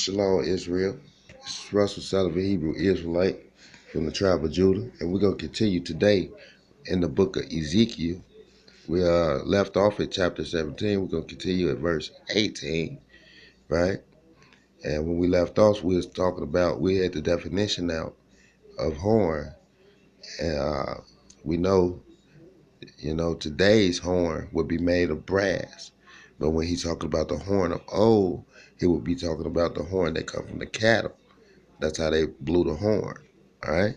Shalom, Israel. This is Russell Sullivan, Hebrew Israelite from the tribe of Judah. And we're going to continue today in the book of Ezekiel. We left off at chapter 17. We're going to continue at verse 18, right? And when we left off, we was talking about, we had the definition now of horn. And we know, today's horn would be made of brass. But when he's talking about the horn of old, he would be talking about the horn that come from the cattle. That's how they blew the horn. All right.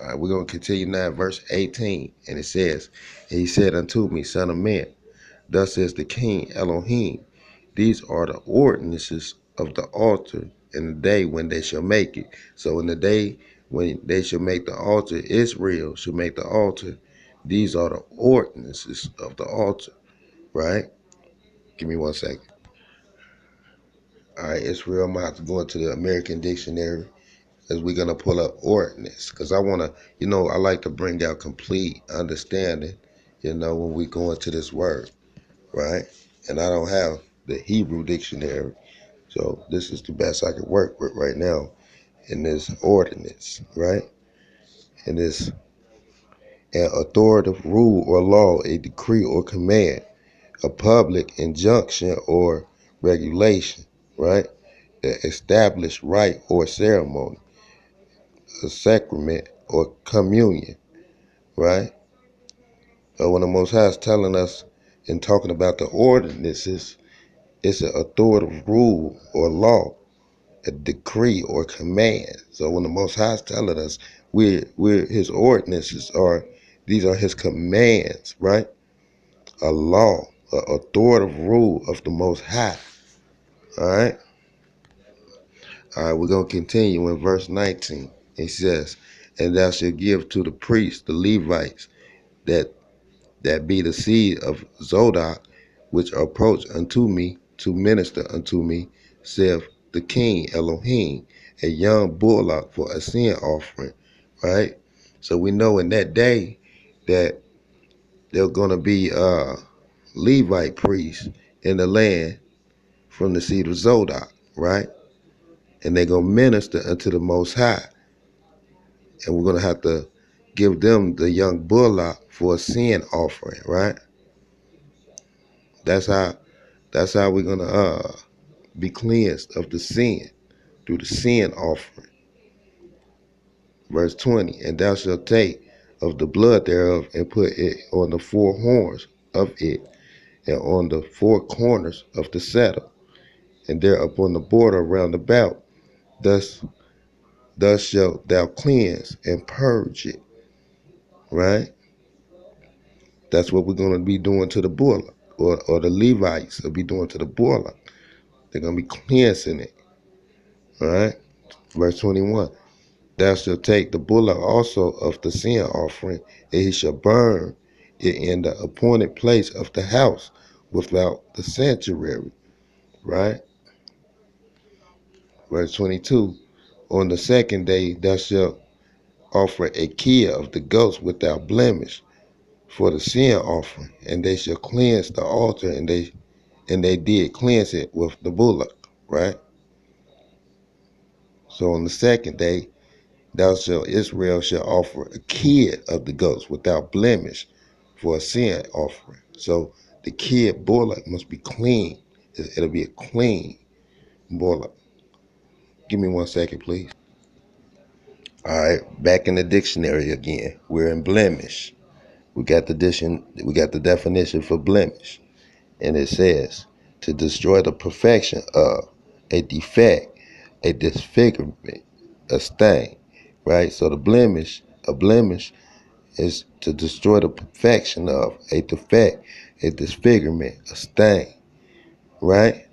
All right. We're going to continue now at verse 18. And it says, and he said unto me, Son of man, thus says the King Elohim, these are the ordinances of the altar in the day when they shall make it. So in the day when they shall make the altar, Israel shall make the altar. These are the ordinances of the altar. Right? Give me 1 second. All right, Israel, I'm going to have to go into the American Dictionary as we're going to pull up ordinance, because I want to, I like to bring out complete understanding, when we go into this word, right? And I don't have the Hebrew dictionary, so this is the best I can work with right now in this ordinance, right? And this an authoritative rule or law, a decree or command, a public injunction or regulation, right? The established rite or ceremony, a sacrament or communion, right? So when the Most High is telling us and talking about the ordinances, it's an authoritative rule or law, a decree or command. So when the Most High is telling us we're his ordinances these are his commands, right? A law, an authoritative rule of the Most High. All right. All right, we're going to continue in verse 19. It says, and thou shalt give to the priests, the Levites, that be the seed of Zodok, which approach unto me to minister unto me, saith the King Elohim, a young bullock for a sin offering, right? So we know in that day that there are going to be Levite priests in the land from the seed of Zodok, right? And they're going to minister unto the Most High. And we're going to have to give them the young bullock for a sin offering, right? That's how we're going to be cleansed of the sin through the sin offering. Verse 20, and thou shalt take of the blood thereof and put it on the four horns of it and on the four corners of the saddle and there upon the border round about. Thus shalt thou cleanse and purge it, right? That's what we're going to be doing to the bullock, or the Levites will be doing to the bullock. They're going to be cleansing it, all right? Verse 21, thou shalt take the bullock also of the sin offering, and he shall burn it in the appointed place of the house without the sanctuary, right? Verse 22, on the second day thou shalt offer a kid of the goats without blemish for the sin offering, and they shall cleanse the altar, and they did cleanse it with the bullock, right? So on the second day, Israel shall offer a kid of the goats without blemish for a sin offering. So the kid bullock must be clean. It'll be a clean bullock. Give me 1 second, please. All right, back in the dictionary again. We're in blemish. We got the definition for blemish. And it says, to destroy the perfection of a defect, a disfigurement, a stain, right? So a blemish is to destroy the perfection of a defect, a disfigurement, a stain, right?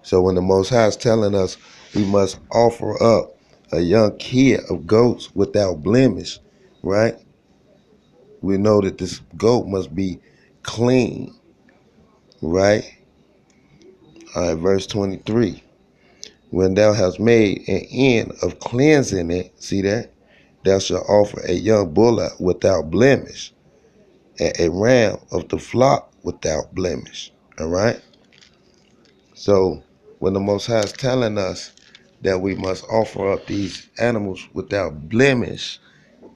So when the Most High is telling us we must offer up a young kid of goats without blemish, right? We know that this goat must be clean, right? All right, verse 23. When thou hast made an end of cleansing it, see that? Thou shalt offer a young bullock without blemish, and a ram of the flock without blemish. All right? So when the Most High is telling us that we must offer up these animals without blemish,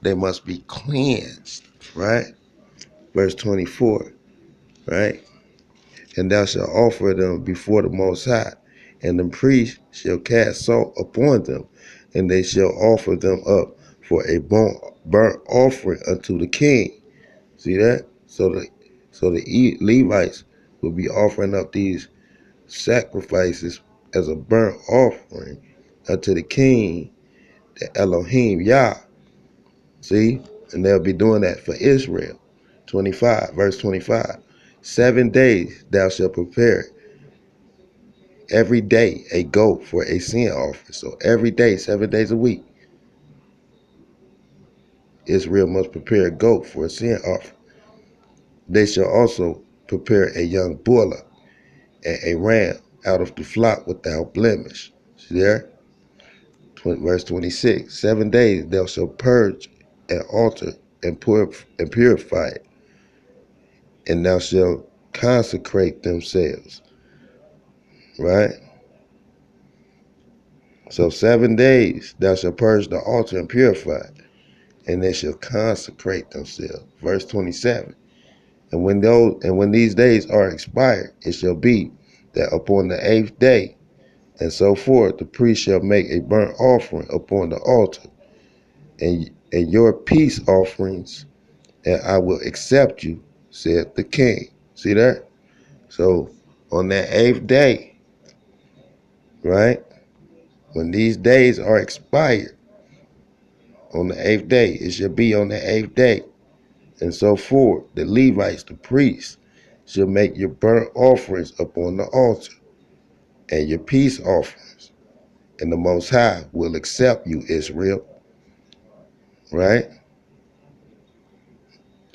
they must be cleansed, right? Verse 24, right? And thou shalt offer them before the Most High, and the priest shall cast salt upon them, and they shall offer them up for a burnt offering unto the king. See that? So the Levites will be offering up these sacrifices as a burnt offering unto the king, the Elohim Yah. See? And they'll be doing that for Israel. 25, verse 25. 7 days thou shalt prepare every day a goat for a sin offering. So every day, 7 days a week, Israel must prepare a goat for a sin offering. They shall also prepare a young bullock and a ram out of the flock without blemish. See there? Verse 26. 7 days thou shalt purge an altar and purify it, and thou shalt consecrate themselves. Right? So 7 days thou shalt purge the altar and purify it, and they shall consecrate themselves. Verse 27. And when these days are expired, it shall be that upon the 8th day, and so forth, the priest shall make a burnt offering upon the altar, and your peace offerings, and I will accept you, said the king. See that? So on that 8th day, right? When these days are expired, on the 8th day, it shall be on the 8th day, and so forth, the Levites, the priests, shall make your burnt offerings upon the altar, and your peace offerings, and the Most High will accept you, Israel. Right?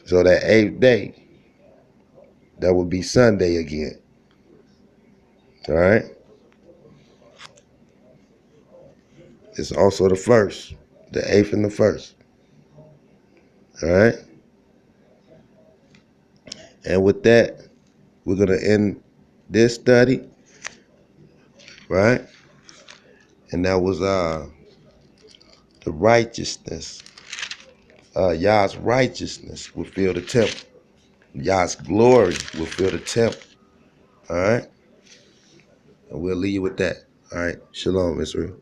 So that 8th day, that will be Sunday again. All right? It's also the 1st, the 8th and the 1st. All right? And with that, we're going to end this study. Right? And that was the righteousness. Yah's righteousness will fill the temple. Yah's glory will fill the temple. All right? And we'll leave you with that. All right? Shalom, Israel.